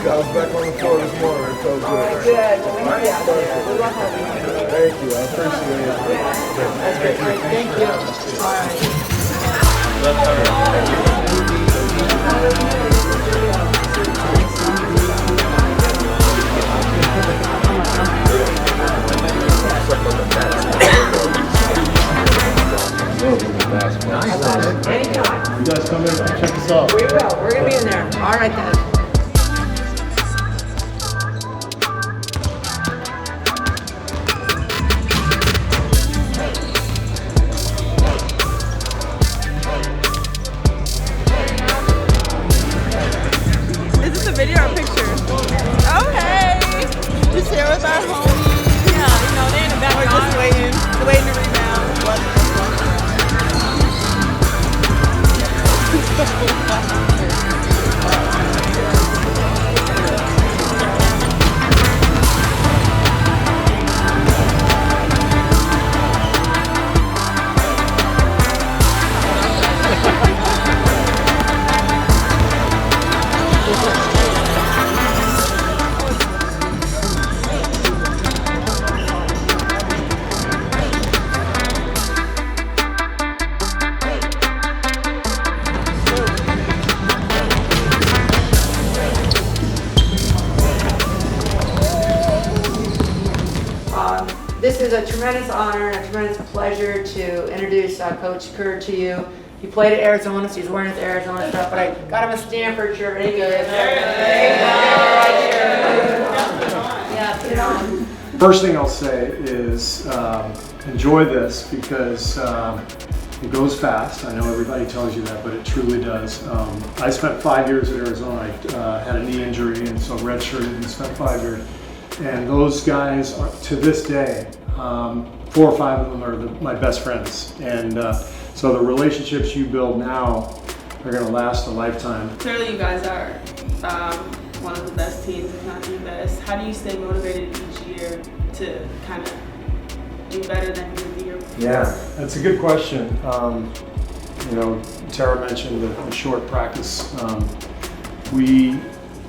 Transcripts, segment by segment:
I was back on the floor this morning. It felt good. All right, good. Well, we need you out there. We love having you here. Thank you. I appreciate it. That's great. All right, thank you. All right. Anytime. You guys come in and check us out. We will. We're going to be in there. All right, then. Is this a video or a picture? Oh, hey! Just here with our homies. Yeah, you know, they're in the back. We're just waiting to rebound. This is a tremendous honor and a tremendous pleasure to introduce Coach Kerr to you. He played at Arizona, so he's wearing his Arizona stuff, but I got him a Stanford shirt. There you go. Yeah, put it on. First thing I'll say is enjoy this because it goes fast. I know everybody tells you that, but it truly does. I spent 5 years at Arizona. I had a knee injury, and so redshirted and spent 5 years. And those guys, are, to this day, 4 or 5 of them are my best friends. And so the relationships you build now are going to last a lifetime. Clearly, you guys are one of the best teams, if not the best. How do you stay motivated each year to kind of do better than you did the year before? Yeah, that's a good question. You know, Tara mentioned the short practice.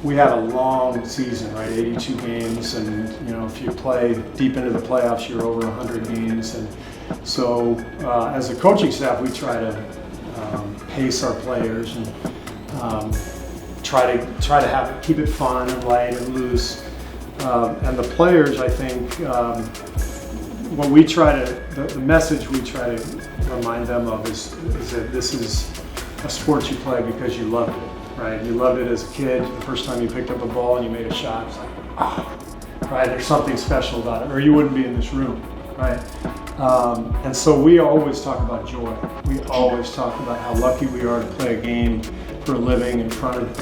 We had a long season, right? 82 games, and you know, if you play deep into the playoffs, you're over 100 games. And so, as a coaching staff, we try to pace our players and try to keep it fun and light and loose. And the players, I think, what we try to, the message we try to remind them of is that this is a sport you play because you loved it. Right, you loved it as a kid. The first time you picked up a ball and you made a shot, it's like, oh, right. There's something special about it, or you wouldn't be in this room, right? And so we always talk about joy. We always talk about how lucky we are to play a game for a living in front of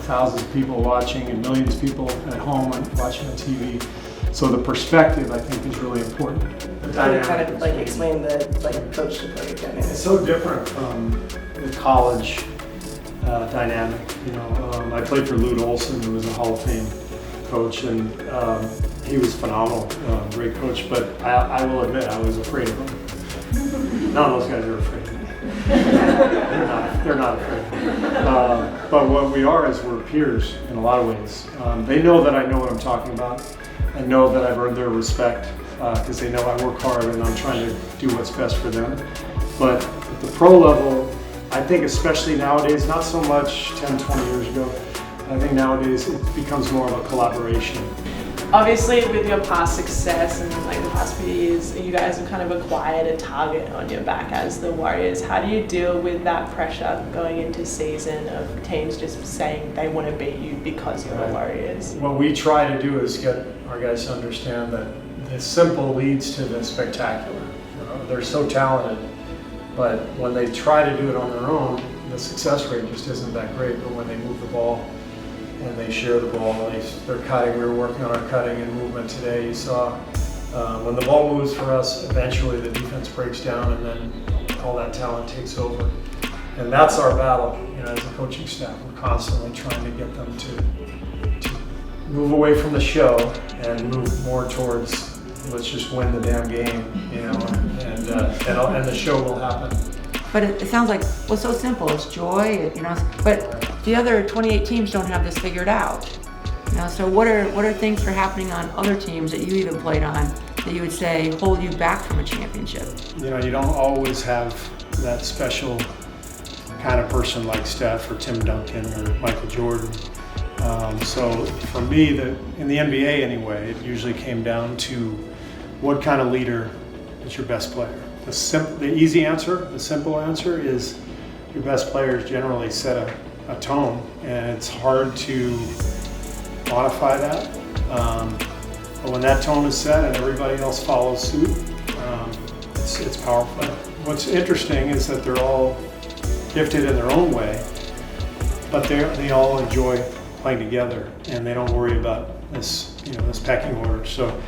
thousands of people watching and millions of people at home and watching on TV. So the perspective, I think, is really important. The Can you kind of like explain the coach to player dynamic? It's so different from the college dynamic. You know, I played for Lute Olson, who was a Hall of Fame coach, and he was phenomenal, great coach. But I will admit, I was afraid of him. None of those guys are afraid of me. They're not afraid. But what we are is we're peers in a lot of ways. They know that I know what I'm talking about. I know that I've earned their respect because they know I work hard and I'm trying to do what's best for them. But at the pro level, I think especially nowadays, not so much 10, 20 years ago, I think nowadays it becomes more of a collaboration. Obviously, with your past success and like the past few years, you guys have kind of acquired a target on your back as the Warriors. How do you deal with that pressure going into season of teams just saying they want to beat you because you're the Warriors? What we try to do is get our guys to understand that the simple leads to the spectacular. They're so talented, but when they try to do it on their own, the success rate just isn't that great. But when they move the ball and they share the ball, they're cutting. We were working on our cutting and movement today. You saw when the ball moves for us, eventually the defense breaks down and then all that talent takes over. And that's our battle, as a coaching staff. We're constantly trying to get them to move away from the show and move more towards let's just win the damn game, and the show will happen. But it sounds like, so simple. It's joy, but the other 28 teams don't have this figured out. So what are things that are happening on other teams that you even played on that you would say hold you back from a championship? You know, you don't always have that special kind of person like Steph or Tim Duncan or Michael Jordan. So for me, in the NBA anyway, it usually came down to what kind of leader is your best player. The easy answer, the simple answer is your best players generally set a tone, and it's hard to modify that. But when that tone is set and everybody else follows suit, it's powerful. What's interesting is that they're all gifted in their own way, but they all enjoy playing together, and they don't worry about this pecking order. So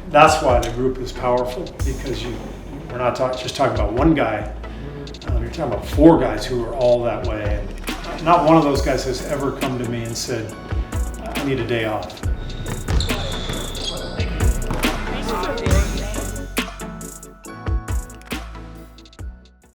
that's why the group is powerful, because we're not just talking about one guy. You're talking about 4 guys who are all that way, and not one of those guys has ever come to me and said, "I need a day off."